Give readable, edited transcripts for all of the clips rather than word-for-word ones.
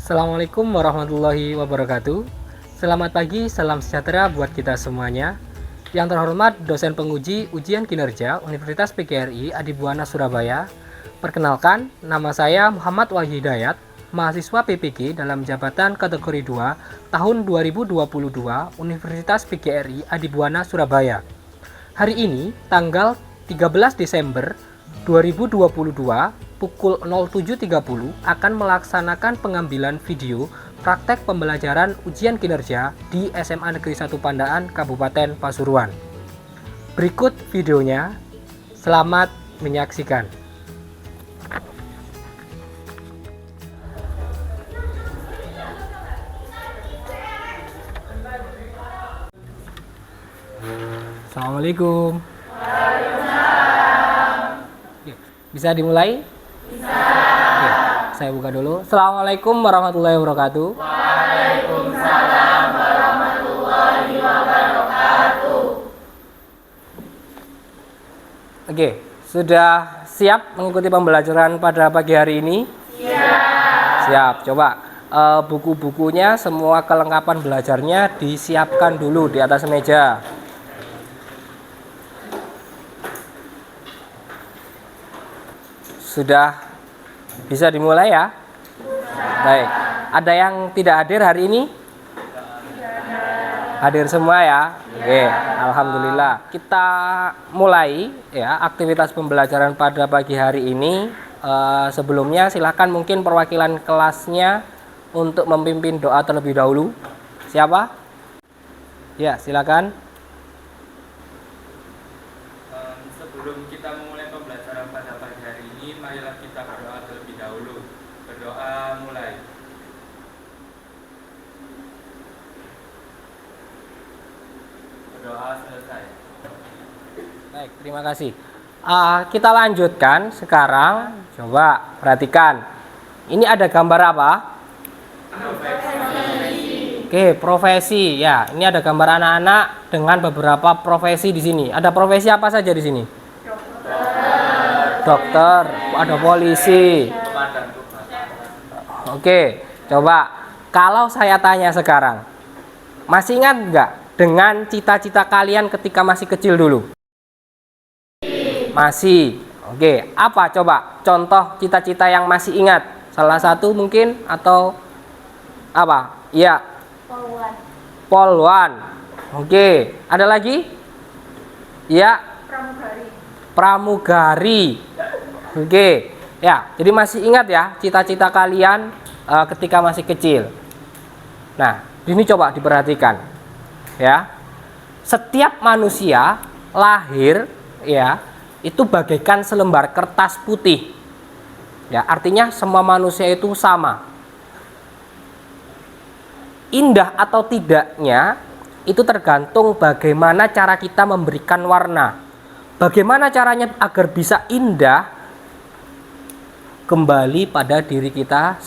Assalamualaikum warahmatullahi wabarakatuh. Selamat pagi, salam sejahtera buat kita semuanya. Yang terhormat dosen penguji ujian kinerja Universitas PGRI Adibuana Surabaya. Perkenalkan, nama saya Muhammad Wahyu Hidayat, mahasiswa PPG dalam jabatan kategori 2 tahun 2022 Universitas PGRI Adibuana Surabaya. Hari ini, tanggal 13 Desember 2022, pukul 07.30 akan melaksanakan pengambilan video praktek pembelajaran ujian kinerja di SMA Negeri 1 Pandaan, Kabupaten Pasuruan. Berikut videonya, selamat menyaksikan. Assalamualaikum. Bisa dimulai? Bisa. Oke, saya buka dulu. Assalamualaikum warahmatullahi wabarakatuh. Waalaikumsalam warahmatullahi wabarakatuh. Oke, sudah siap mengikuti pembelajaran pada pagi hari ini? Siap. Siap. Coba buku-bukunya, semua kelengkapan belajarnya disiapkan dulu di atas meja. Sudah bisa dimulai ya? Baik. Ada yang tidak hadir hari ini? Hadir semua ya? Oke, alhamdulillah. Kita mulai ya aktivitas pembelajaran pada pagi hari ini. Sebelumnya silakan mungkin perwakilan kelasnya untuk memimpin doa terlebih dahulu. Siapa? Ya, silakan. Sebelum kita memulai pembelajaran pada pagi hari ini, marilah kita berdoa terlebih dahulu. Berdoa mulai. Berdoa selesai. Baik, terima kasih. Kita lanjutkan sekarang. Coba perhatikan. Ini ada gambar apa? Oke, profesi. Ya, ini ada gambar anak-anak dengan beberapa profesi di sini. Ada profesi apa saja di sini? Dokter, ada polisi. Oke, coba kalau saya tanya sekarang, masih ingat nggak dengan cita-cita kalian ketika masih kecil dulu? Masih. Oke, apa coba contoh cita-cita yang masih ingat? Salah satu mungkin atau apa? Iya. Polwan. Oke, ada lagi? Ya. Pramugari. Oke, ya. Jadi masih ingat ya cita-cita kalian ketika masih kecil. Nah, ini coba diperhatikan, ya. Setiap manusia lahir, ya, itu bagaikan selembar kertas putih. Ya, artinya semua manusia itu sama. Indah atau tidaknya itu tergantung bagaimana cara kita memberikan warna. Bagaimana caranya agar bisa indah kembali pada diri kita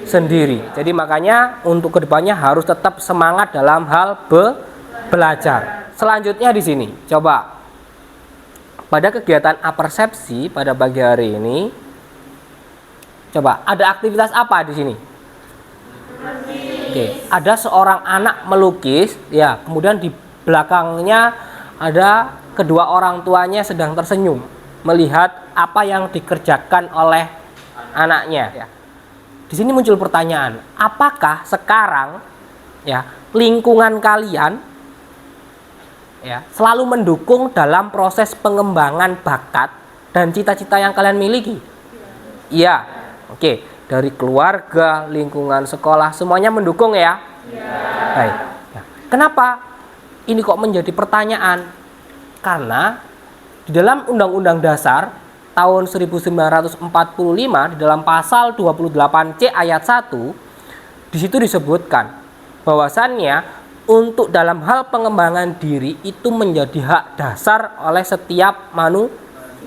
sendiri. Jadi makanya untuk kedepannya harus tetap semangat dalam hal belajar. Selanjutnya di sini, coba pada kegiatan apersepsi pada pagi hari ini, coba ada aktivitas apa di sini? Oke, ada seorang anak melukis, ya, kemudian di belakangnya ada kedua orang tuanya sedang tersenyum melihat apa yang dikerjakan oleh anaknya. Ya. Di sini muncul pertanyaan, apakah sekarang ya lingkungan kalian ya selalu mendukung dalam proses pengembangan bakat dan cita-cita yang kalian miliki? Iya. Oke, dari keluarga, lingkungan sekolah semuanya mendukung ya? Iya. Baik. Ya. Kenapa ini kok menjadi pertanyaan? Karena di dalam Undang-Undang Dasar tahun 1945 di dalam pasal 28C ayat 1 di situ disebutkan bahwasannya untuk dalam hal pengembangan diri itu menjadi hak dasar oleh setiap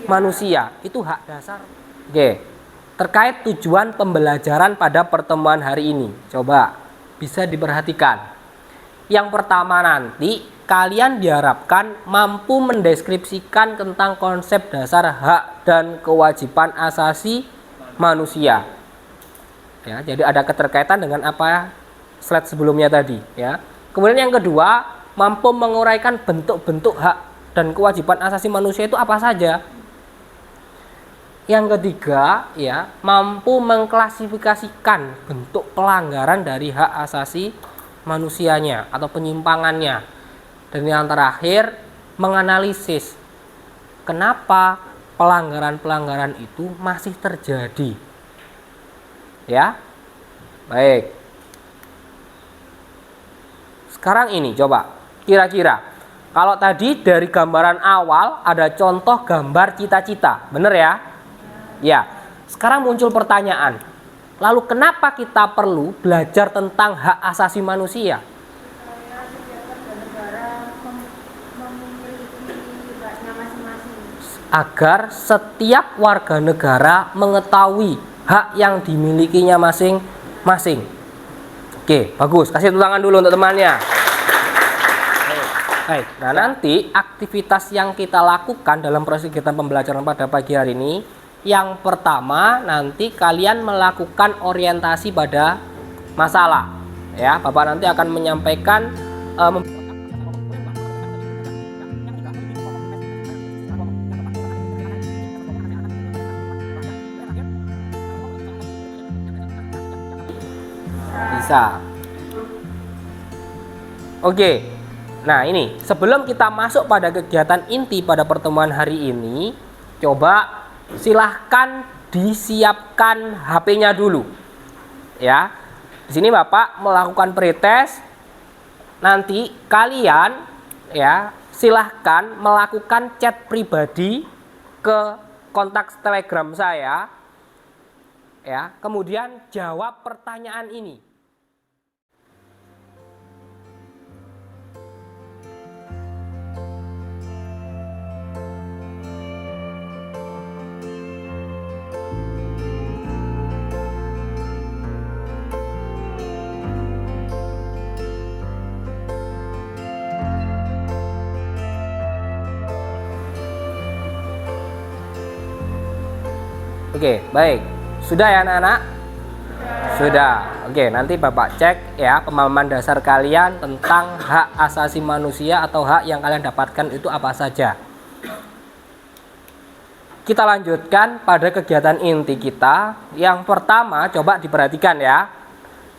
manusia. Itu hak dasar. Oke. Terkait tujuan pembelajaran pada pertemuan hari ini, coba bisa diperhatikan. Yang pertama nanti kalian diharapkan mampu mendeskripsikan tentang konsep dasar hak dan kewajiban asasi manusia. Ya, jadi ada keterkaitan dengan apa slide sebelumnya tadi, ya. Kemudian yang kedua, mampu menguraikan bentuk-bentuk hak dan kewajiban asasi manusia itu apa saja. Yang ketiga, ya, mampu mengklasifikasikan bentuk pelanggaran dari hak asasi manusianya atau penyimpangannya. Dan yang terakhir, menganalisis kenapa pelanggaran-pelanggaran itu masih terjadi. Ya. Baik. Sekarang ini coba, kira-kira kalau tadi dari gambaran awal ada contoh gambar cita-cita, bener ya? Ya. Sekarang muncul pertanyaan. Lalu kenapa kita perlu belajar tentang hak asasi manusia? Karena setiap warga negara memiliki haknya masing-masing. Agar setiap warga negara mengetahui hak yang dimilikinya masing-masing. Oke, bagus. Kasih tepuk tangan dulu untuk temannya. Baik. Nah, nanti aktivitas yang kita lakukan dalam proses kegiatan pembelajaran pada pagi hari ini, yang pertama nanti kalian melakukan orientasi pada masalah. Ya, Bapak nanti akan menyampaikan bisa. Oke. Nah, ini sebelum kita masuk pada kegiatan inti pada pertemuan hari ini, coba silahkan disiapkan HP-nya dulu. Ya. Di sini Bapak melakukan pretest. Nanti kalian ya, silahkan melakukan chat pribadi ke kontak Telegram saya. Ya, kemudian jawab pertanyaan ini. Oke, baik. Sudah ya anak-anak? Sudah. Oke, nanti Bapak cek ya pemahaman dasar kalian tentang hak asasi manusia atau hak yang kalian dapatkan itu apa saja. Kita lanjutkan pada kegiatan inti kita. Yang pertama, coba diperhatikan ya.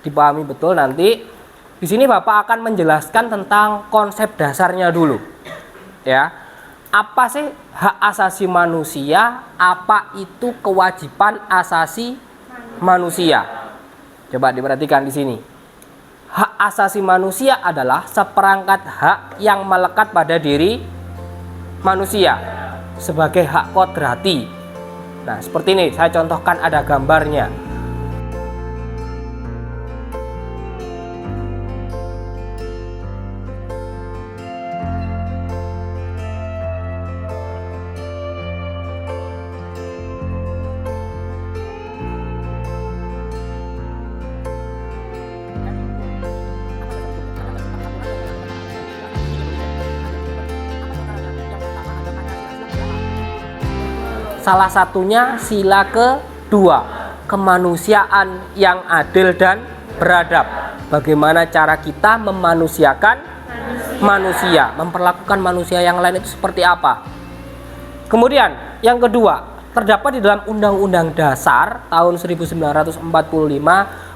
Dipahami betul nanti. Di sini Bapak akan menjelaskan tentang konsep dasarnya dulu. Ya. Apa sih hak asasi manusia? Apa itu kewajiban asasi manusia? Coba diperhatikan di sini. Hak asasi manusia adalah seperangkat hak yang melekat pada diri manusia sebagai hak kodrati. Nah, seperti ini saya contohkan, ada gambarnya. Salah satunya sila kedua, kemanusiaan yang adil dan beradab. Bagaimana cara kita memanusiakan manusia, memperlakukan manusia yang lain itu seperti apa. Kemudian yang kedua, terdapat di dalam Undang-Undang Dasar tahun 1945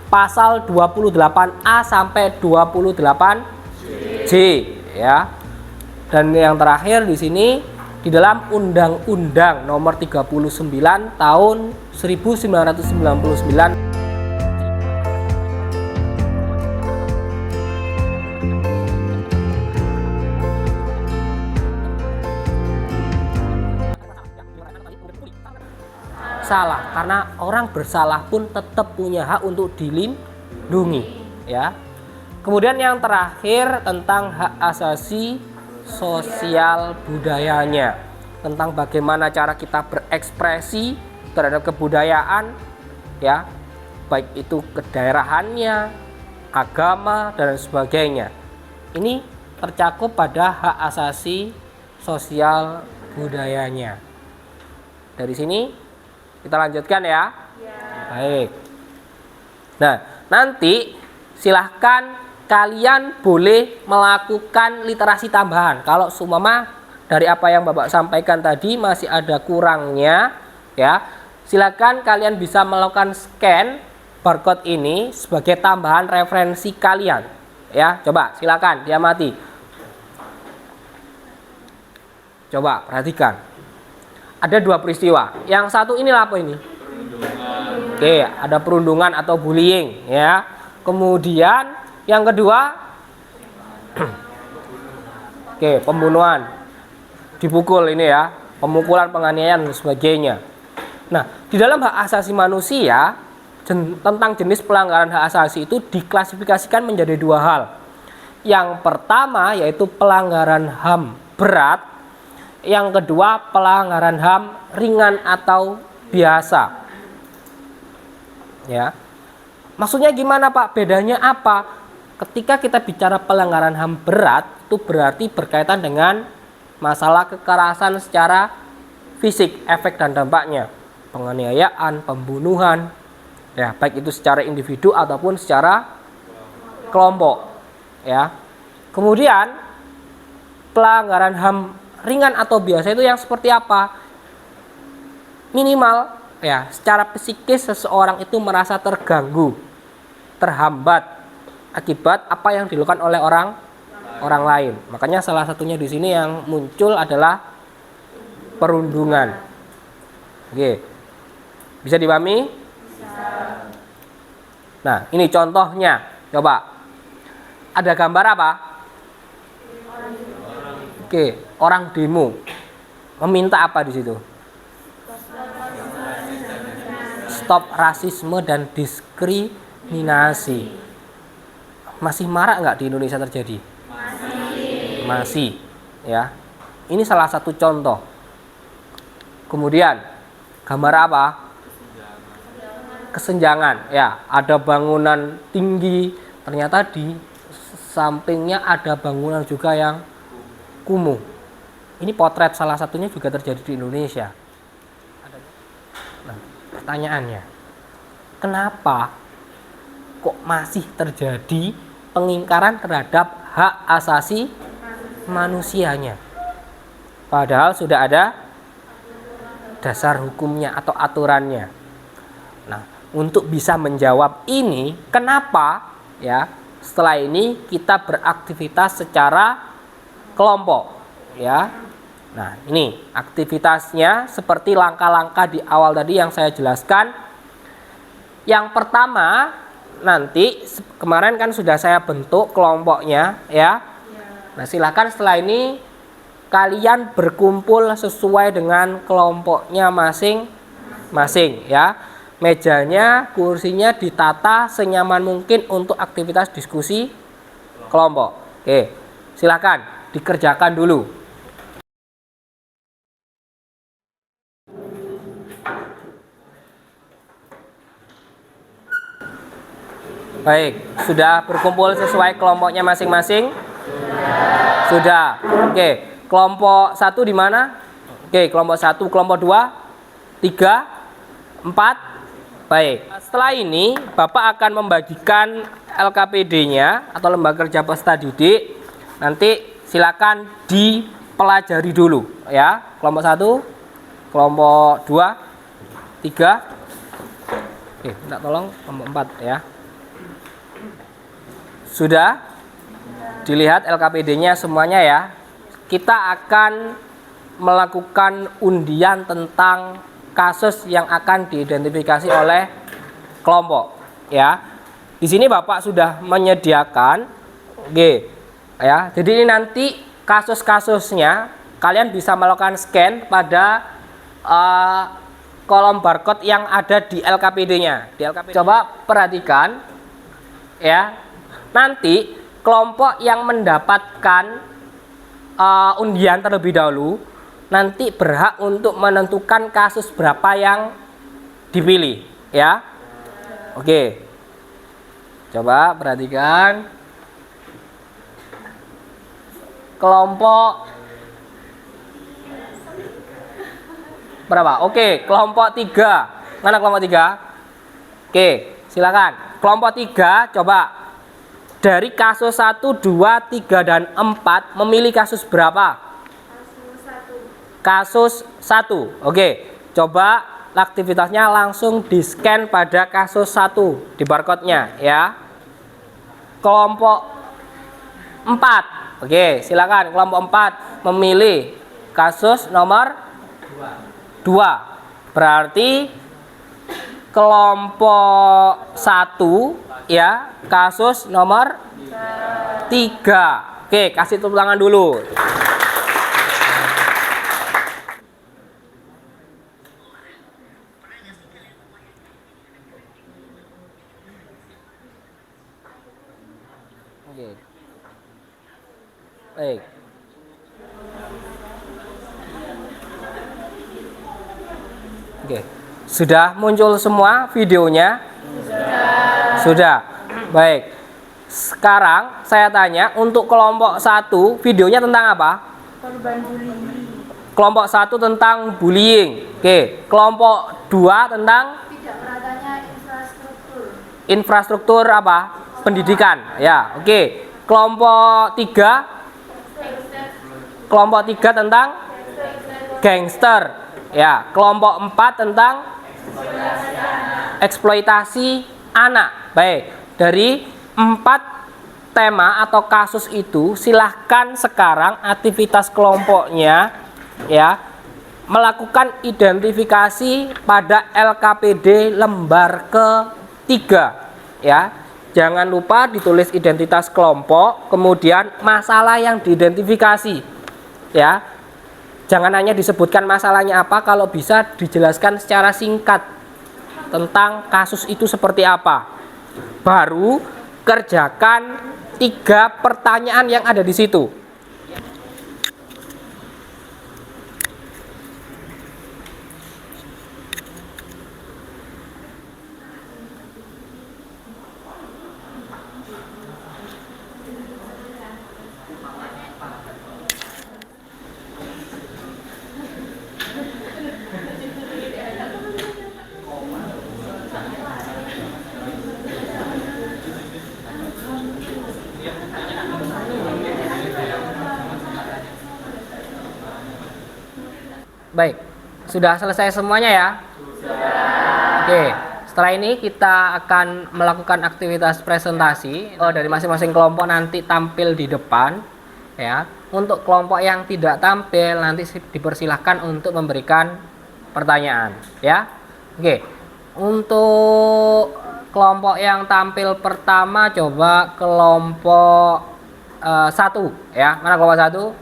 pasal 28A sampai 28J ya. Dan yang terakhir di sini di dalam Undang-Undang Nomor 39 Tahun 1999 salah, karena orang bersalah pun tetap punya hak untuk dilindungi ya. Kemudian yang terakhir tentang hak asasi sosial budayanya, tentang bagaimana cara kita berekspresi terhadap kebudayaan ya, baik itu kedaerahannya, agama dan sebagainya. Ini tercakup pada hak asasi sosial budayanya. Dari sini kita lanjutkan ya. Baik. Nah, nanti silahkan kalian boleh melakukan literasi tambahan. Kalau seumpama dari apa yang Bapak sampaikan tadi masih ada kurangnya, ya, silakan kalian bisa melakukan scan barcode ini sebagai tambahan referensi kalian. Ya, coba silakan diamati. Coba perhatikan. Ada dua peristiwa. Yang satu inilah apa ini? Oke, ada perundungan atau bullying, ya. Kemudian yang kedua, oke, pembunuhan, dipukul ini ya, pemukulan, penganiayaan dan sebagainya. Nah, di dalam hak asasi manusia tentang jenis pelanggaran hak asasi itu diklasifikasikan menjadi dua hal. Yang pertama yaitu pelanggaran HAM berat, yang kedua pelanggaran HAM ringan atau biasa. Ya. Maksudnya gimana Pak? Bedanya apa? Ketika kita bicara pelanggaran HAM berat, itu berarti berkaitan dengan masalah kekerasan secara fisik, efek dan dampaknya, penganiayaan, pembunuhan, ya, baik itu secara individu ataupun secara kelompok, ya. Kemudian pelanggaran HAM ringan atau biasa itu yang seperti apa? Minimal, ya, secara psikis seseorang itu merasa terganggu, terhambat akibat apa yang dilakukan oleh orang lain. Makanya salah satunya di sini yang muncul adalah perundungan. Oke. Bisa dipahami? Bisa. Nah, ini contohnya. Coba. Ada gambar apa? Oke, orang demo. Meminta apa di situ? Stop rasisme dan diskriminasi. Masih marak nggak di Indonesia terjadi? Masih, ya. Ini salah satu contoh. Kemudian gambar apa? Kesenjangan. Ya, ada bangunan tinggi, ternyata di sampingnya ada bangunan juga yang kumuh. Ini potret salah satunya juga terjadi di Indonesia. Nah, pertanyaannya, kenapa kok masih terjadi pengingkaran terhadap hak asasi manusianya? Padahal sudah ada dasar hukumnya atau aturannya. Nah, untuk bisa menjawab ini, kenapa ya setelah ini kita beraktivitas secara kelompok, ya. Nah, ini aktivitasnya seperti langkah-langkah di awal tadi yang saya jelaskan. Yang pertama, nanti kemarin kan sudah saya bentuk kelompoknya, ya. Nah, silakan setelah ini kalian berkumpul sesuai dengan kelompoknya masing-masing, ya. Mejanya, kursinya ditata senyaman mungkin untuk aktivitas diskusi kelompok. Oke, silakan dikerjakan dulu. Baik, sudah berkumpul sesuai kelompoknya masing-masing? Sudah. Oke, kelompok 1 di mana? Oke, kelompok 1, kelompok 2, 3, 4. Baik, setelah ini Bapak akan membagikan LKPD-nya atau lembaga kerja peserta didik. Nanti silakan dipelajari dulu, ya. Kelompok 1, kelompok 2, 3. Oke, minta tolong kelompok 4, ya. Sudah dilihat LKPD-nya semuanya, ya. Kita akan melakukan undian tentang kasus yang akan diidentifikasi oleh kelompok, ya. Di sini Bapak sudah menyediakan, oke, ya. Jadi ini nanti kasus-kasusnya kalian bisa melakukan scan pada kolom barcode yang ada di LKPD-nya. Coba perhatikan, ya. Nanti kelompok yang mendapatkan undian terlebih dahulu nanti berhak untuk menentukan kasus berapa yang dipilih, ya. Oke. Coba perhatikan. Kelompok berapa? Oke, kelompok 3. Mana kelompok 3? Oke, silakan. kelompok 3 coba dari kasus 1, 2, 3 dan 4 memilih kasus berapa? Kasus 1. Oke, coba aktivitasnya langsung di-scan pada kasus 1 di barcode-nya ya. Kelompok 4. Oke, silakan kelompok 4 memilih kasus nomor 2. Berarti kelompok 1 ya, kasus nomor 3. Oke, kasih tepuk tangan dulu. Oke. Baik. Oke. Sudah muncul semua videonya? Sudah. Baik. Sekarang saya tanya untuk kelompok 1 videonya tentang apa? Korban bullying. Kelompok 1 tentang bullying. Oke. Kelompok 2 tentang Tidak meratanya infrastruktur. infrastruktur apa? Pendidikan. Ya, oke. Kelompok 3 Kelompok 3 tentang gangster. Ya, kelompok 4 tentang eksploitasi anak. Baik, dari 4 tema atau kasus itu silahkan sekarang aktivitas kelompoknya ya melakukan identifikasi pada LKPD lembar ketiga ya. Jangan lupa ditulis identitas kelompok, kemudian masalah yang diidentifikasi ya. Jangan hanya disebutkan masalahnya apa, kalau bisa dijelaskan secara singkat tentang kasus itu seperti apa. Baru kerjakan 3 pertanyaan yang ada di situ. Baik, sudah selesai semuanya ya? Sudah. Oke, setelah ini kita akan melakukan aktivitas presentasi. Dari masing-masing kelompok nanti tampil di depan ya. Untuk kelompok yang tidak tampil nanti dipersilahkan untuk memberikan pertanyaan ya. Oke, untuk kelompok yang tampil pertama coba kelompok 1 ya. Mana kelompok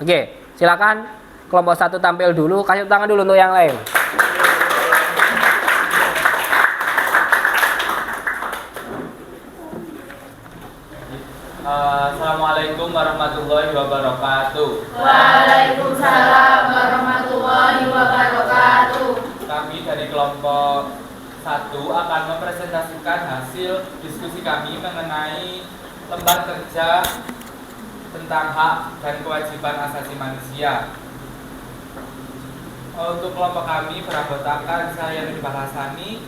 1? Oke, silakan. Kelompok 1 tampil dulu, kasih tangan dulu untuk yang lain. Assalamualaikum warahmatullahi wabarakatuh. Waalaikumsalam warahmatullahi wabarakatuh. Kami dari kelompok 1 akan mempresentasikan hasil diskusi kami mengenai lembar kerja tentang hak dan kewajiban asasi manusia. Untuk kelompok kami beranggotakan saya Nurul Hasani,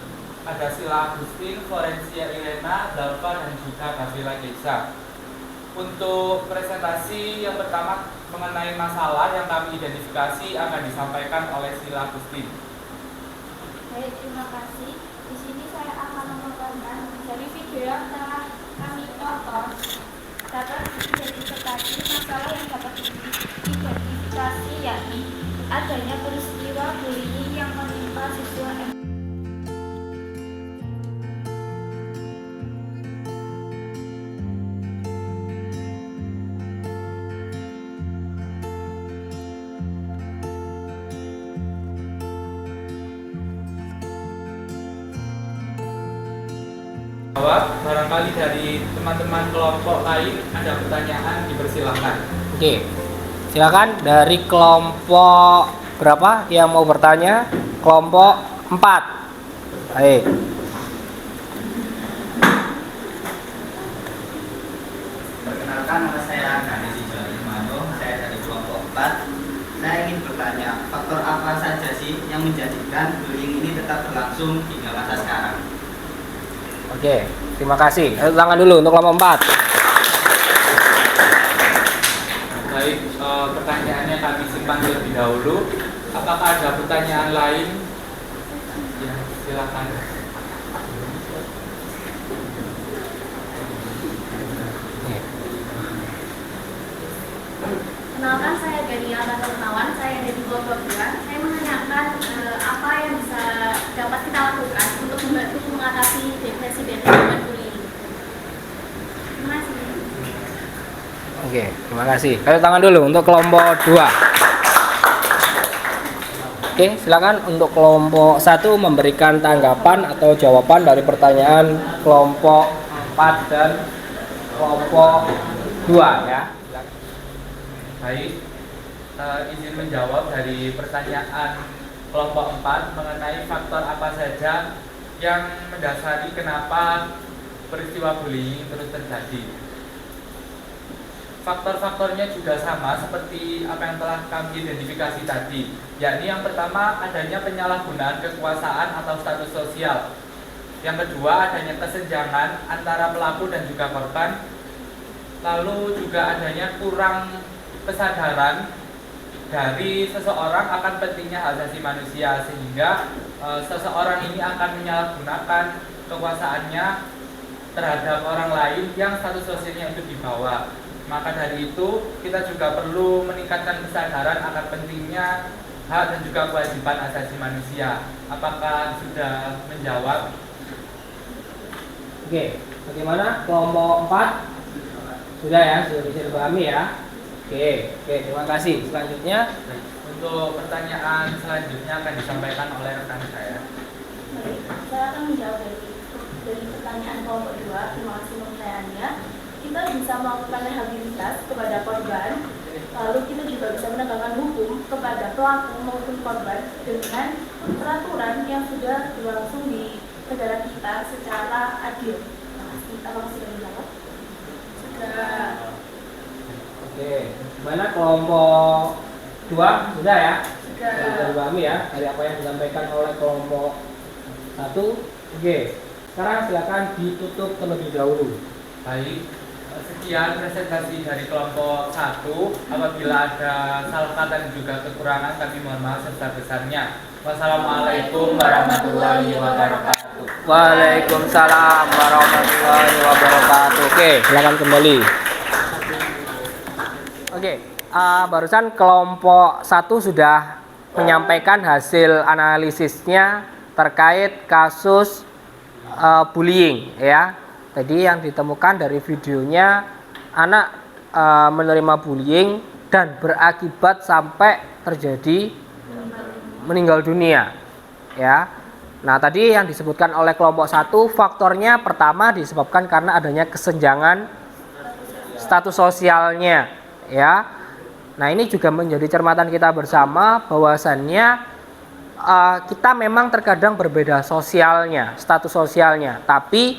ada Sila Agustin, Florencia Elena, Dalva dan juga Gabriela Keisha. Untuk presentasi yang pertama mengenai masalah yang kami identifikasi akan disampaikan oleh Sila Agustin. Baik, terima kasih. Di sini saya akan memaparkan dari video yang telah kami tonton dapat diidentifikasi masalah yang dapat diidentifikasi yakni adanya peristiwa bullying yang menimpa siswa Jawab, barangkali dari teman-teman kelompok lain ada pertanyaan, dipersilahkan. Oke, silakan dari kelompok berapa yang mau bertanya? Kelompok 4. Baik. Perkenalkan, nama saya Ganesh Ijazimano, saya dari kelompok 4. Saya ingin bertanya, faktor apa saja sih yang menjadikan bullying ini tetap berlangsung hingga masa sekarang? Oke. terima kasih. Tepuk tangan dulu untuk kelompok 4. Baik, pertanyaannya kami simpan terlebih dahulu. Apakah ada pertanyaan lain? Ya, silakan. Kenalkan, saya Daniel Kurniawan, saya dari kelompok 2. Saya menanyakan apa yang bisa dapat kita lakukan untuk membantu mengatasi depresi dan bullying. Terima kasih. Oke, terima kasih. Tepuk tangan dulu untuk kelompok 2. Oke, silakan untuk kelompok 1 memberikan tanggapan atau jawaban dari pertanyaan kelompok 4 dan kelompok 2 ya. Baik, izin menjawab dari pertanyaan kelompok 4 mengenai faktor apa saja yang mendasari kenapa peristiwa bullying terus terjadi. Faktor-faktornya juga sama seperti apa yang telah kami identifikasi tadi, yakni yang pertama adanya penyalahgunaan kekuasaan atau status sosial. Yang kedua adanya kesenjangan antara pelaku dan juga korban. Lalu juga adanya kurang kesadaran dari seseorang akan pentingnya hak asasi manusia, sehingga seseorang ini akan menyalahgunakan kekuasaannya terhadap orang lain yang status sosialnya itu di bawah. Maka dari itu kita juga perlu meningkatkan kesadaran akan pentingnya hak dan juga kewajiban asasi manusia. Apakah sudah menjawab? Oke, bagaimana kelompok 4? Sudah ya, sudah bisa dipahami ya. Oke, terima kasih. Selanjutnya Untuk pertanyaan selanjutnya akan disampaikan oleh rekan saya. Baik, saya akan menjawab dari pertanyaan kelompok 2. Terima kasih pertanyaannya. Kita bisa melakukan rehabilitas kepada korban, lalu kita juga bisa menegakkan hukum kepada pelaku maupun korban dengan peraturan yang sudah berlangsung di negara kita secara adil. Terima kasih. Apakah sudah dijawab? Sudah. oke, mana kelompok 2 sudah ya? Sudah dipahami ya dari apa yang disampaikan oleh kelompok 1. Oke, sekarang silakan ditutup terlebih dahulu. Baik, sekian presentasi dari kelompok 1. Apabila ada salah kata dan juga kekurangan, kami mohon maaf sebesar-besarnya. Wassalamualaikum warahmatullahi wabarakatuh. Waalaikumsalam warahmatullahi wabarakatuh. Oke, silakan kembali. Oke, barusan kelompok 1 sudah menyampaikan hasil analisisnya terkait kasus bullying ya. Tadi yang ditemukan dari videonya anak menerima bullying dan berakibat sampai terjadi meninggal dunia ya. Nah, tadi yang disebutkan oleh kelompok 1 faktornya pertama disebabkan karena adanya kesenjangan status sosialnya ya. Nah, ini juga menjadi cermatan kita bersama bahwasannya kita memang terkadang berbeda sosialnya, status sosialnya, tapi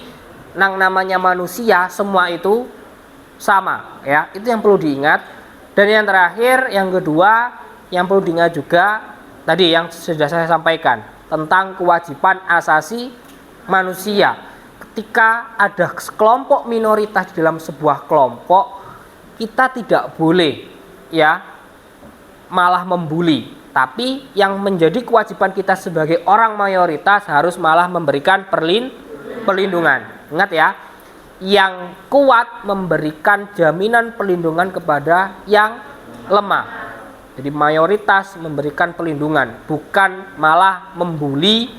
namanya manusia semua itu sama ya. Itu yang perlu diingat. Dan yang terakhir, yang kedua yang perlu diingat juga tadi yang sudah saya sampaikan tentang kewajiban asasi manusia. Ketika ada kelompok minoritas di dalam sebuah kelompok, kita tidak boleh ya malah membuli, tapi yang menjadi kewajiban kita sebagai orang mayoritas harus malah memberikan perlindungan. Ingat ya, yang kuat memberikan jaminan perlindungan kepada yang lemah. Jadi mayoritas memberikan perlindungan, bukan malah membuli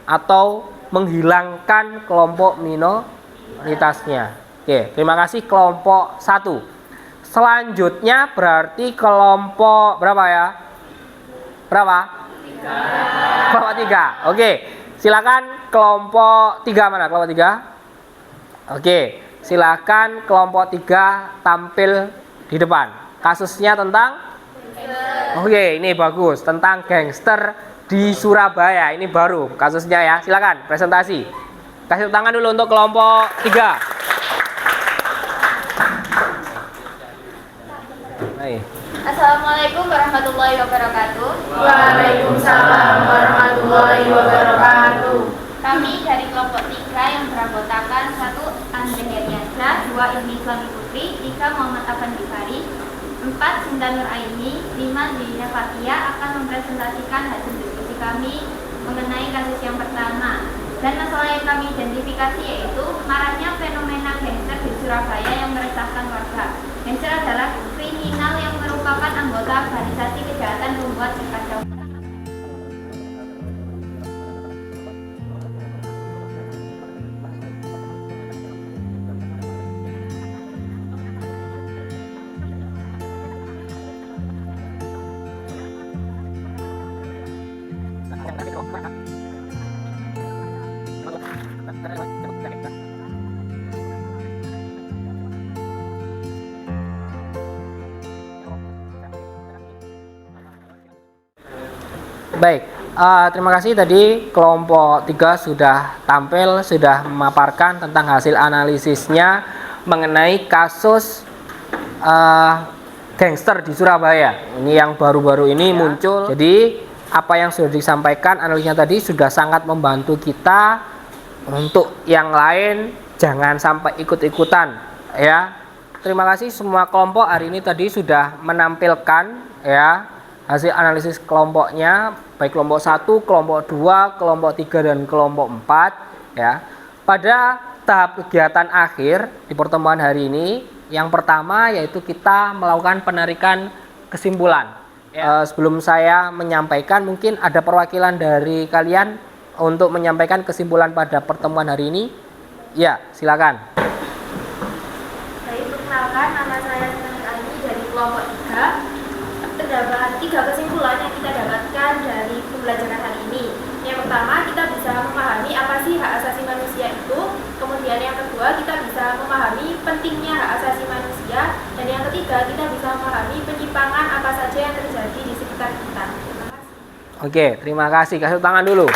atau menghilangkan kelompok minoritasnya. Oke, terima kasih kelompok 1. Selanjutnya berarti kelompok berapa ya? Berapa? 3. Kelompok 3. Oke, silakan kelompok 3 mana? Kelompok 3. Oke, silakan kelompok 3 tampil di depan. Kasusnya tentang Oke, ini bagus, tentang gangster di Surabaya. Ini baru kasusnya ya. Silakan presentasi. Kasih tangan dulu untuk kelompok 3. Hai. Assalamualaikum warahmatullahi wabarakatuh. Waalaikumsalam warahmatullahi wabarakatuh. Kami dari kelompok 3 yang beranggotakan 1 2 Ilmi Islami Putri, 3 Muhammad Afandi Fari, 4 Sinta Nur Aini, 5 Dina Fatia akan mempresentasikan hasil diskusi kami mengenai kasus yang pertama. Dan masalah yang kami identifikasi yaitu maraknya fenomena gangster di Surabaya yang meresahkan warga. Gangster adalah kriminal yang merupakan anggota organisasi kejahatan pembuat kekacauan. Baik, terima kasih tadi kelompok 3 sudah tampil, sudah memaparkan tentang hasil analisisnya mengenai kasus gangster di Surabaya. Ini yang baru-baru ini muncul. Jadi apa yang sudah disampaikan analisnya tadi sudah sangat membantu kita untuk yang lain jangan sampai ikut-ikutan ya. Terima kasih semua kelompok hari ini tadi sudah menampilkan ya hasil analisis kelompoknya, baik kelompok 1, kelompok 2, kelompok 3 dan kelompok 4 ya. Pada tahap kegiatan akhir di pertemuan hari ini, yang pertama yaitu kita melakukan penarikan kesimpulan. Sebelum saya menyampaikan, mungkin ada perwakilan dari kalian untuk menyampaikan kesimpulan pada pertemuan hari ini. Ya, silakan. Baik, perkenalkan, nama saya Sinta Nur Aini dari kelompok 3. Terdapat 3 kesimpulan yang kita dapatkan dari pembelajaran hari ini. Yang pertama, kita bisa memahami apa sih hak asasi manusia itu. Kemudian yang kedua, kita bisa memahami pentingnya hak asasi manusia. Dan yang ketiga, kita bisa memahami penyimpangan apa saja yang terjadi di sekitar kita. Terima kasih. Oke, terima kasih. Kasih tangan dulu.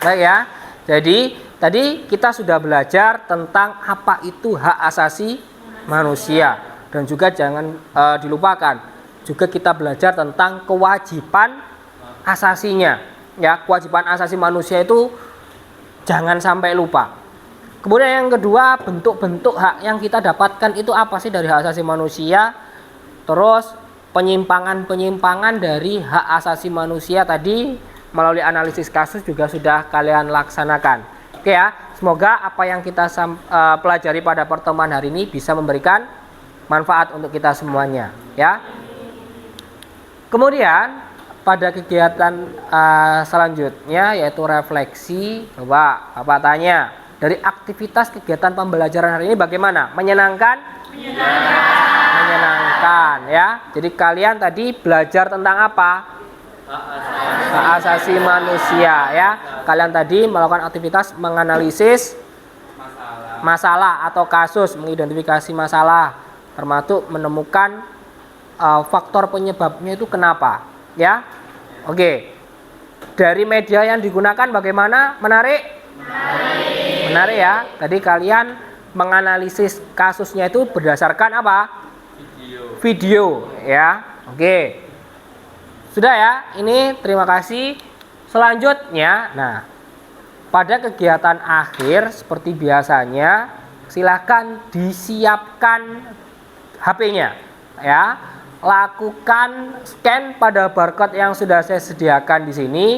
Baik ya. Jadi tadi kita sudah belajar tentang apa itu hak asasi manusia. Dan juga jangan dilupakan, juga kita belajar tentang kewajiban asasinya. Ya, kewajiban asasi manusia itu jangan sampai lupa. Kemudian yang kedua, bentuk-bentuk hak yang kita dapatkan itu apa sih dari hak asasi manusia? Terus penyimpangan-penyimpangan dari hak asasi manusia tadi melalui analisis kasus juga sudah kalian laksanakan. Oke ya, semoga apa yang kita pelajari pada pertemuan hari ini bisa memberikan manfaat untuk kita semuanya ya. Kemudian pada kegiatan selanjutnya yaitu refleksi. Coba Bapak tanya, dari aktivitas kegiatan pembelajaran hari ini bagaimana? Menyenangkan? Menyenangkan ya. Jadi kalian tadi belajar tentang apa? Hak asasi manusia ya. Kalian tadi melakukan aktivitas menganalisis masalah atau kasus, mengidentifikasi masalah, termasuk menemukan faktor penyebabnya itu kenapa ya. Oke, dari media yang digunakan bagaimana? Menarik ya. Tadi kalian menganalisis kasusnya itu berdasarkan apa? Video ya. Oke, sudah ya. Ini terima kasih. Selanjutnya, nah pada kegiatan akhir seperti biasanya silakan disiapkan HP-nya ya. Lakukan scan pada barcode yang sudah saya sediakan di sini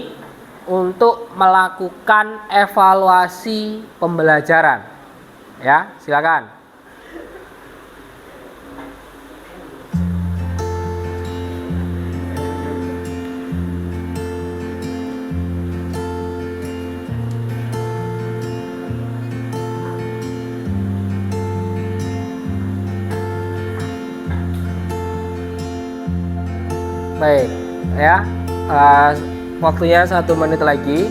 untuk melakukan evaluasi pembelajaran. Ya, silakan. Baik ya, waktunya 1 menit lagi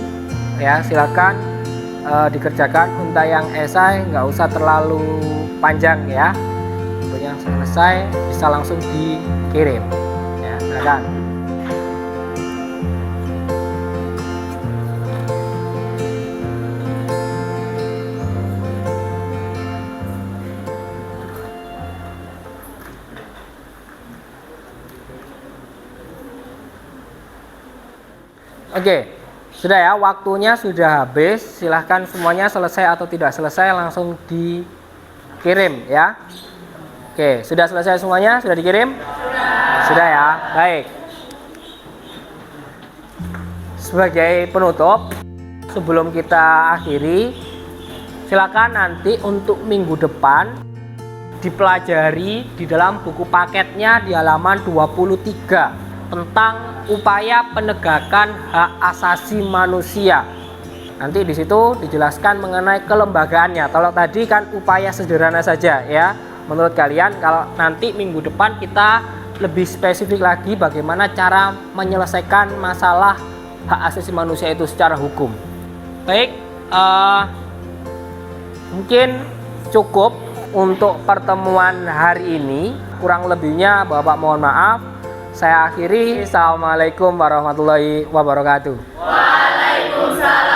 ya, silakan dikerjakan. Untuk yang esai nggak usah terlalu panjang ya. Untuk yang selesai bisa langsung dikirim ya, silakan. Oke, Sudah ya, waktunya sudah habis. Silahkan semuanya selesai atau tidak selesai langsung dikirim ya. Oke, sudah selesai semuanya? Sudah dikirim? Sudah ya, baik. Sebagai penutup, sebelum kita akhiri, silakan nanti untuk minggu depan dipelajari di dalam buku paketnya di halaman 23 tentang upaya penegakan hak asasi manusia. Nanti di situ dijelaskan mengenai kelembagaannya. Kalau tadi kan upaya sederhana saja ya. Menurut kalian kalau nanti minggu depan kita lebih spesifik lagi bagaimana cara menyelesaikan masalah hak asasi manusia itu secara hukum. Baik, mungkin cukup untuk pertemuan hari ini. Kurang lebihnya Bapak mohon maaf. Saya akhiri. Assalamualaikum warahmatullahi wabarakatuh. Waalaikumsalam.